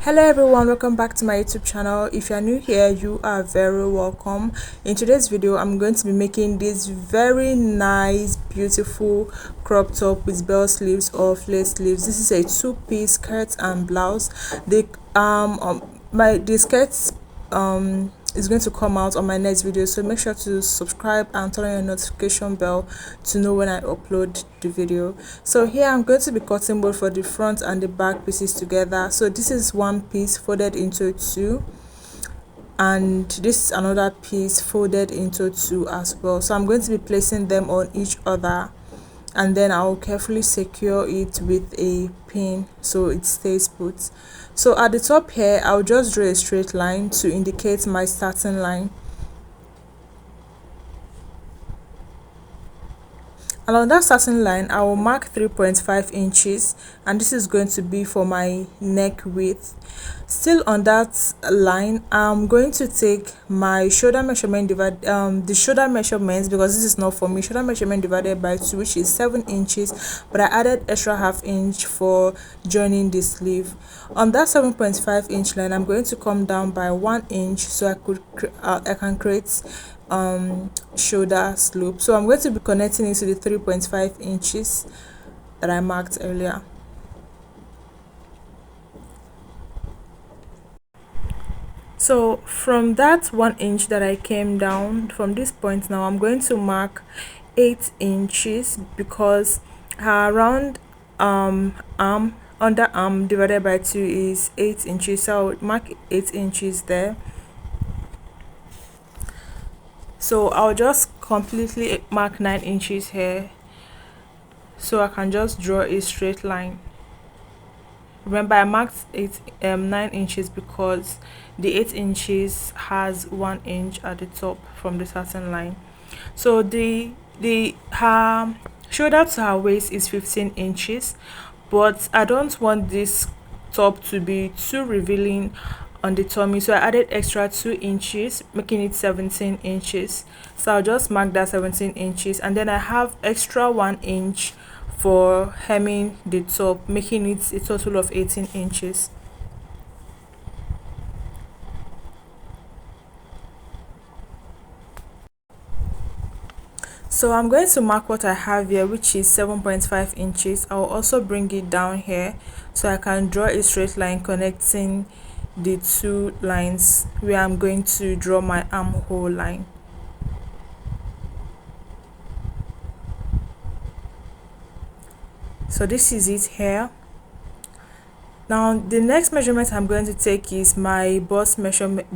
Hello everyone, welcome back to my YouTube channel. If you are new here, you are very welcome. In today's video, I'm going to be making this very nice beautiful crop top with bell sleeves or lace sleeves. This is a two-piece skirt and blouse. The skirt is going to come out on my next video, so make sure to subscribe and turn on your notification bell to know when I upload the video. So here I'm going to be cutting both for the front and the back pieces together. So this is one piece folded into two, and this is another piece folded into two as well. So I'm going to be placing them on each other, and then I'll carefully secure it with a pin so it stays put. So at the top here, I'll just draw a straight line to indicate my starting line. Along that starting line, I will mark 3.5 inches, and this is going to be for my neck width. Still on that line, I'm going to take my shoulder measurement the shoulder measurements, because this is not for me. Shoulder measurement divided by 2, which is 7 inches, but I added extra half inch for joining the sleeve. On that 7.5 inch line, I'm going to come down by 1 inch so I can create shoulder slope. So I'm going to be connecting it to the 3.5 inches that I marked earlier. So from that 1 inch that I came down from this point, now I'm going to mark 8 inches, because her round underarm divided by 2 is 8 inches, so I'll mark 8 inches there. So I'll just completely mark 9 inches here, so I can just draw a straight line. Remember, I marked 9 inches because the 8 inches has 1 inch at the top from the starting line. So her shoulder to her waist is 15 inches, but I don't want this top to be too revealing on the tummy, so I added extra 2 inches, making it 17 inches. So I'll just mark that 17 inches, and then I have extra 1 inch for hemming the top, making it a total of 18 inches. So I'm going to mark what I have here, which is 7.5 inches. I'll also bring it down here so I can draw a straight line connecting the two lines where I'm going to draw my armhole line. So this is it here. Now the next measurement I'm going to take is my bust measurement,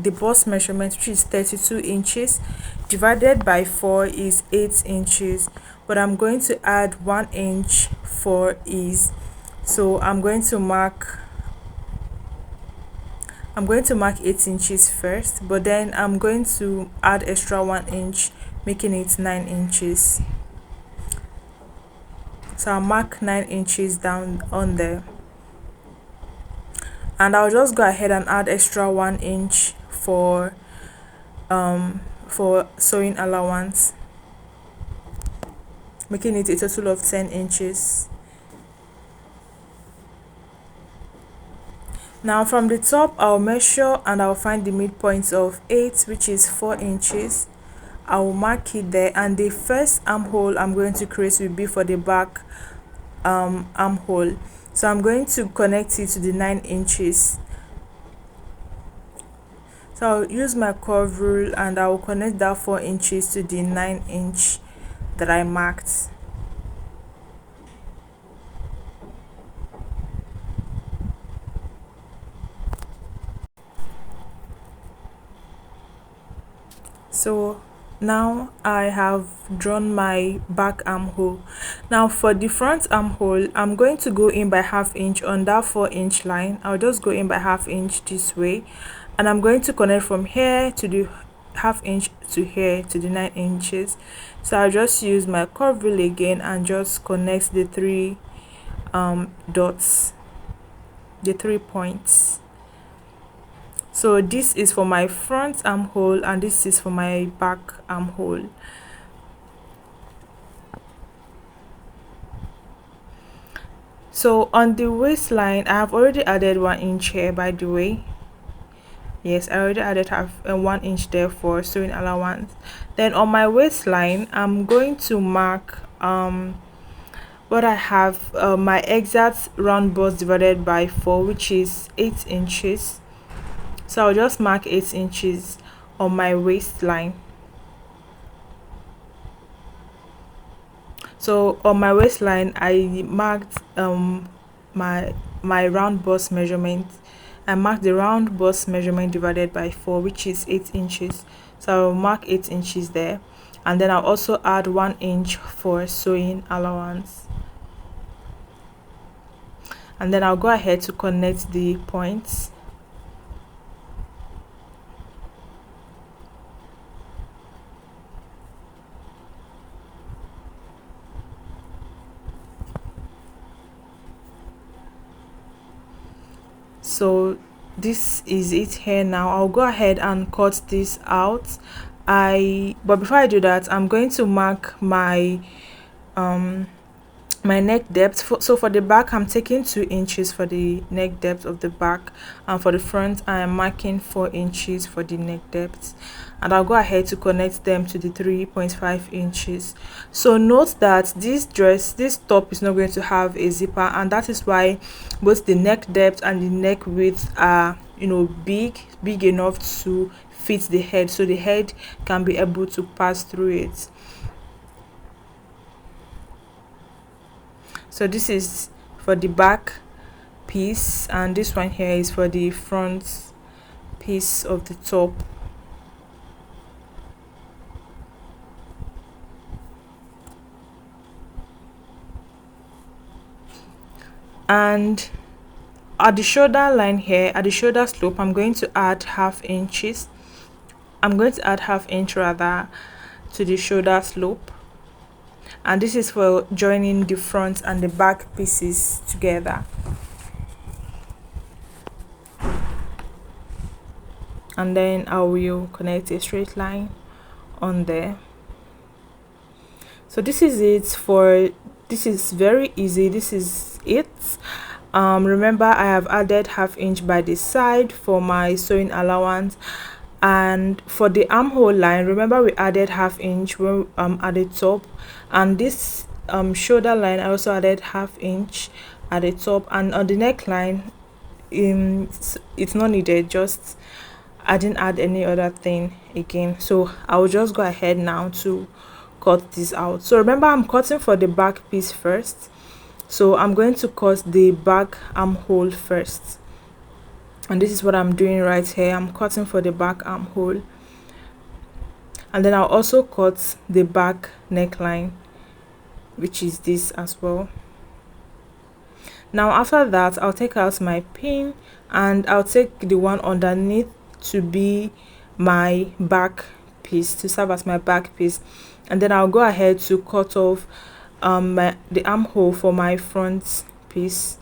which is 32 inches, divided by 4 is 8 inches, but I'm going to add 1 inch for ease. So I'm going to mark 8 inches first, but then I'm going to add extra 1 inch, making it 9 inches. So I'll mark 9 inches down on there, and I'll just go ahead and add extra 1 inch for sewing allowance, making it a total of 10 inches. Now from the top, I'll measure and I'll find the midpoint of 8, which is 4 inches. I will mark it there, and the first armhole I'm going to create will be for the back armhole. So I'm going to connect it to the 9 inches. So I'll use my curve rule and I will connect that 4 inches to the 9 inch that I marked. So now I have drawn my back armhole. Now for the front armhole, I'm going to go in by half inch on that 4 inch line. I'll just go in by half inch this way, and I'm going to connect from here to the half inch to here to the 9 inches. So I'll just use my curve rule again and just connect the 3 dots, the 3 points. So this is for my front armhole and this is for my back armhole. So on the waistline, I have already added 1 inch here, by the way. Yes, I already added half 1 inch there for sewing allowance. Then on my waistline, I'm going to mark what I have, my exact round bust divided by 4, which is 8 inches. So I'll just mark 8 inches on my waistline. So on my waistline, I marked my round bust measurement. I marked the round bust measurement divided by 4, which is 8 inches. So I'll mark 8 inches there, and then I'll also add 1 inch for sewing allowance. And then I'll go ahead to connect the points. So this is it here. Now I'll go ahead and cut this out. But before I do that, I'm going to mark my my neck depth. So for the back, I'm taking 2 inches for the neck depth of the back, and for the front I am marking 4 inches for the neck depth, and I'll go ahead to connect them to the 3.5 inches. So note that this top is not going to have a zipper, and that is why both the neck depth and the neck width are, big enough to fit the head, so the head can be able to pass through it. So this is for the back piece, and this one here is for the front piece of the top. And at the shoulder line here, at the shoulder slope, I'm going to add half inches. I'm going to add half inch rather to the shoulder slope, and this is for joining the front and the back pieces together. And then I will connect a straight line on there. So this is it for this is very easy. This is it. Remember, I have added half inch by the side for my sewing allowance, and for the armhole line, remember we added half inch when at the top, and this shoulder line I also added half inch at the top, and on the neckline it's not needed, just I didn't add any other thing again. So I will just go ahead now to cut this out. So remember, I'm cutting for the back piece first, so I'm going to cut the back armhole first, and this is what I'm doing right here. I'm cutting for the back armhole, and then I'll also cut the back neckline, which is this as well. Now after that, I'll take out my pin, and I'll take the one underneath to be my back piece, to serve as my back piece, and then I'll go ahead to cut off the armhole for my front piece.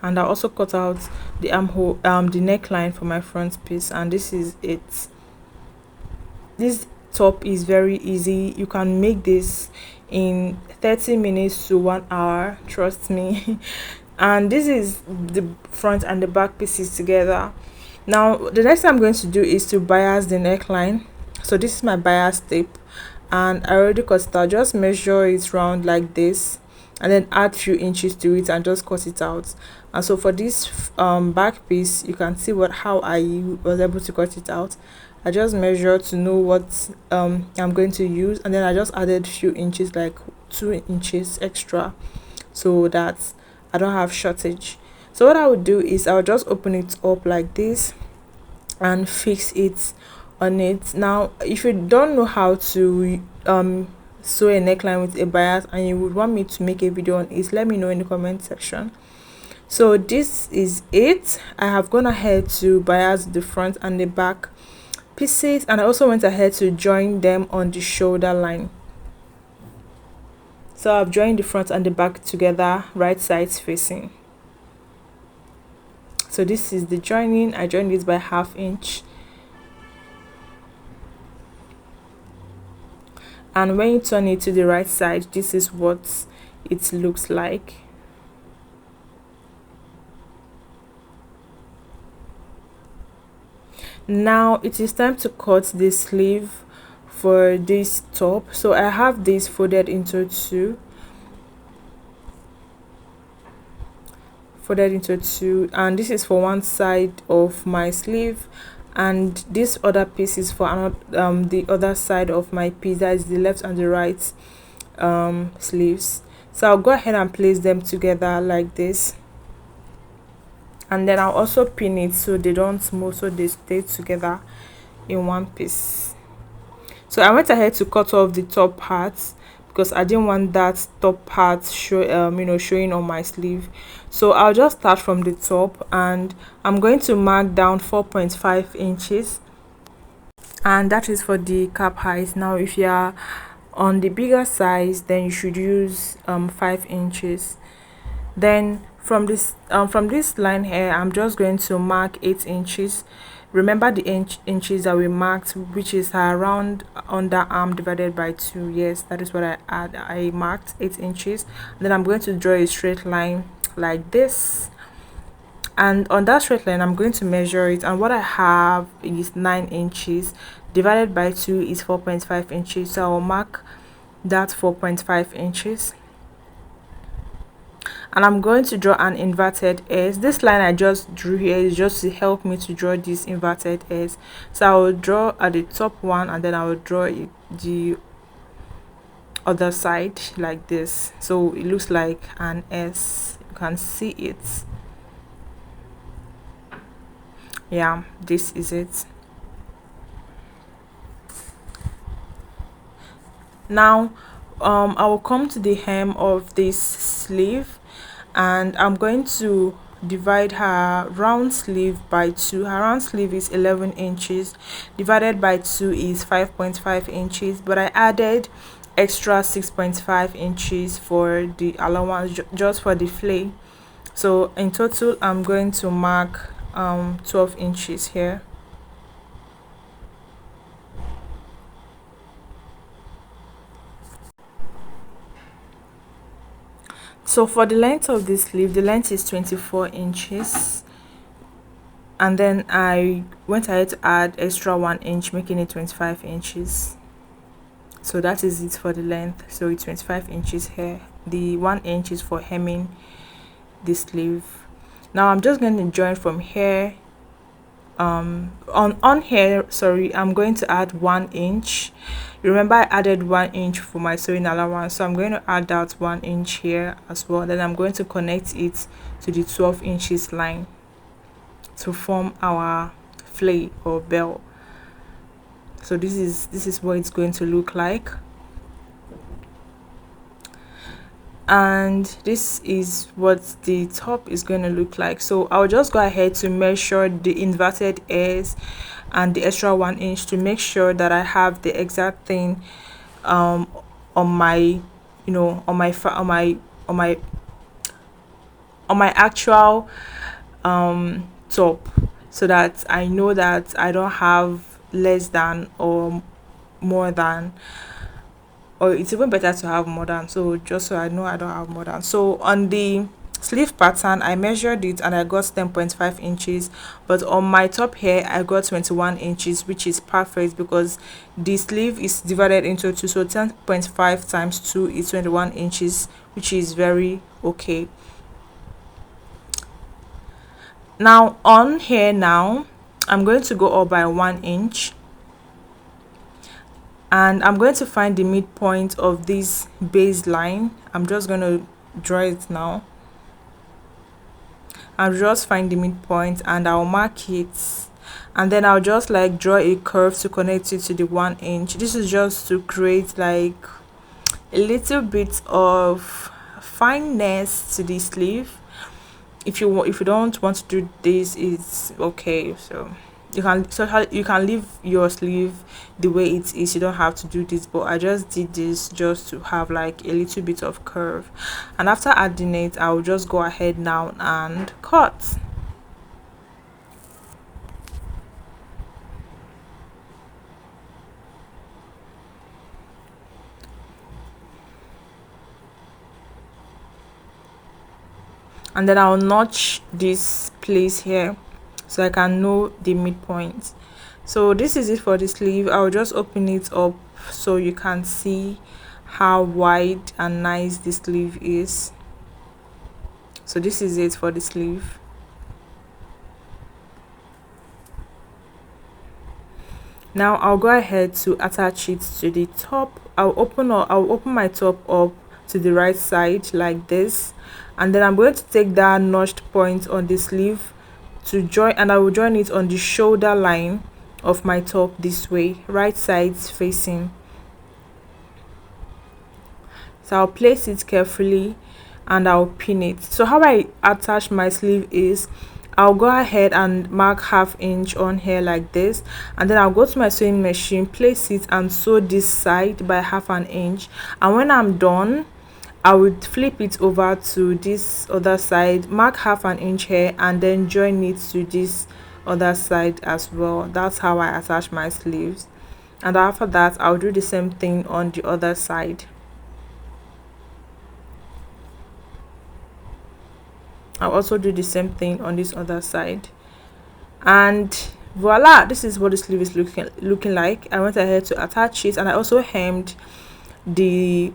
And I'll also cut out the armhole, the neckline for my front piece, and this is it. This top is very easy. You can make this in 30 minutes to 1 hour, trust me. And this is the front and the back pieces together. Now the next thing I'm going to do is to bias the neckline. So this is my bias tape, and I already cut it out. Just measure it round like this, and then add few inches to it and just cut it out. And so for this back piece, you can see how I was able to cut it out. I just measured to know what I'm going to use, and then I just added few inches, like 2 inches extra, so that I don't have shortage. So what I would do is I'll just open it up like this and fix it on it. Now if you don't know how to sew a neckline with a bias and you would want me to make a video on it, let me know in the comment section. So this is it. I have gone ahead to bias the front and the back pieces, and I also went ahead to join them on the shoulder line. So I've joined the front and the back together, right sides facing. So this is the joining. I joined this by half inch, and when you turn it to the right side, this is what it looks like. Now it is time to cut the sleeve for this top. So I have this folded into two, and this is for one side of my sleeve, and this other piece is for another the other side of my piece, that is the left and the right sleeves. So I'll go ahead and place them together like this, and then I'll also pin it so they don't move, so they stay together in one piece. So I went ahead to cut off the top part because I didn't want that top part showing on my sleeve. So I'll just start from the top, and I'm going to mark down 4.5 inches, and that is for the cap height. Now if you are on the bigger size, then you should use 5 inches. Then from this line here, I'm just going to mark 8 inches. Remember the inches that we marked, which is around underarm divided by 2. Yes, that is what I marked, 8 inches. Then I'm going to draw a straight line like this, and on that straight line I'm going to measure it, and what I have is 9 inches divided by 2 is 4.5 inches. So I'll mark that 4.5 inches, and I'm going to draw an inverted S. This line I just drew here is just to help me to draw this inverted S. So I will draw at the top one, and then I will draw the other side like this, so it looks like an S. You can see it. Yeah, this is it. Now I will come to the hem of this sleeve, and I'm going to divide her round sleeve by 2. Her round sleeve is 11 inches, divided by 2 is 5.5 inches, but I added extra 6.5 inches for the allowance, just for the flay. So in total I'm going to mark 12 inches here. So for the length of this sleeve, the length is 24 inches, and then I went ahead to add extra 1 inch, making it 25 inches. So that is it for the length. So it's 25 inches here. The 1 inch is for hemming the sleeve. Now I'm just going to join from here. On here, sorry, I'm going to add 1 inch. Remember I added 1 inch for my sewing allowance, so I'm going to add that 1 inch here as well. Then I'm going to connect it to the 12 inches line to form our flay or bell. So this is what it's going to look like, and this is what the top is going to look like. So I'll just go ahead to measure the inverted S and the extra 1 inch to make sure that I have the exact thing on my on my actual top, so that I know that I don't have less than or more than, or it's even better to have more than. So just so I know I don't have more than. So on the sleeve pattern I measured it and I got 10.5 inches, but on my top here I got 21 inches, which is perfect because the sleeve is divided into 2, so 10.5 times 2 is 21 inches, which is very okay. Now on here, now I'm going to go up by 1 inch, and I'm going to find the midpoint of this baseline. I'm just going to draw it now. I'll just find the midpoint and I'll mark it, and then I'll just like draw a curve to connect it to the 1 inch. This is just to create like a little bit of fineness to the sleeve. If you don't want to do this, it's okay. So you can leave your sleeve the way it is. You don't have to do this, but I just did this just to have like a little bit of curve, and after adding it I'll just go ahead now and cut. and then I'll notch this place here so I can know the midpoint. So this is it for the sleeve. I'll just open it up so you can see how wide and nice the sleeve is. So this is it for the sleeve. Now I'll go ahead to attach it to the top. I'll open my top up to the right side like this, and then I'm going to take that notched point on the sleeve to join, and I will join it on the shoulder line of my top this way, right sides facing. So I'll place it carefully and I'll pin it. So how I attach my sleeve is I'll go ahead and mark ½ inch on here like this, and then I'll go to my sewing machine, place it and sew this side by ½ inch, and when I'm done I would flip it over to this other side, mark ½ inch here, and then join it to this other side as well. That's how I attach my sleeves, and after that I'll do the same thing on the other side. I'll also do the same thing on this other side, and voila, this is what the sleeve is looking like. I went ahead to attach it, and I also hemmed the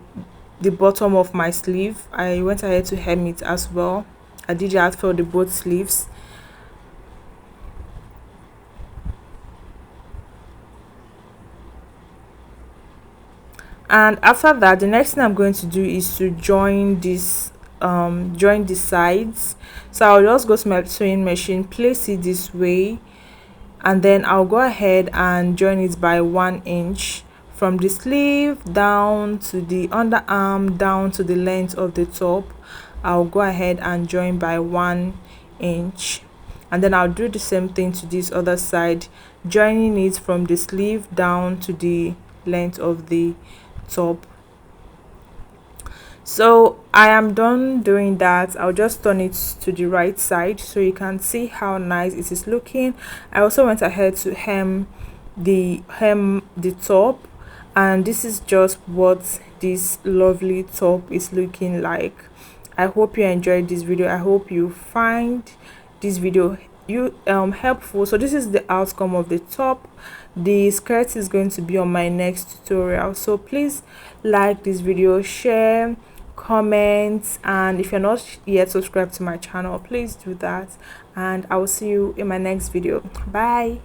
bottom of my sleeve. I went ahead to hem it as well. I did that for the both sleeves. And after that, the next thing I'm going to do is to join this join the sides. So I'll just go to my sewing machine, place it this way, and then I'll go ahead and join it by 1 inch from the sleeve down to the underarm, down to the length of the top. I'll go ahead and join by 1 inch, and then I'll do the same thing to this other side, joining it from the sleeve down to the length of the top. So I am done doing that. I'll just turn it to the right side so you can see how nice it is looking. I also went ahead to hem the top, and this is just what this lovely top is looking like. I hope you enjoyed this video. I hope you find this video helpful. So this is the outcome of the top. The skirt is going to be on my next tutorial, so please like this video, share, comment, and if you're not yet subscribed to my channel, please do that, and I will see you in my next video. Bye.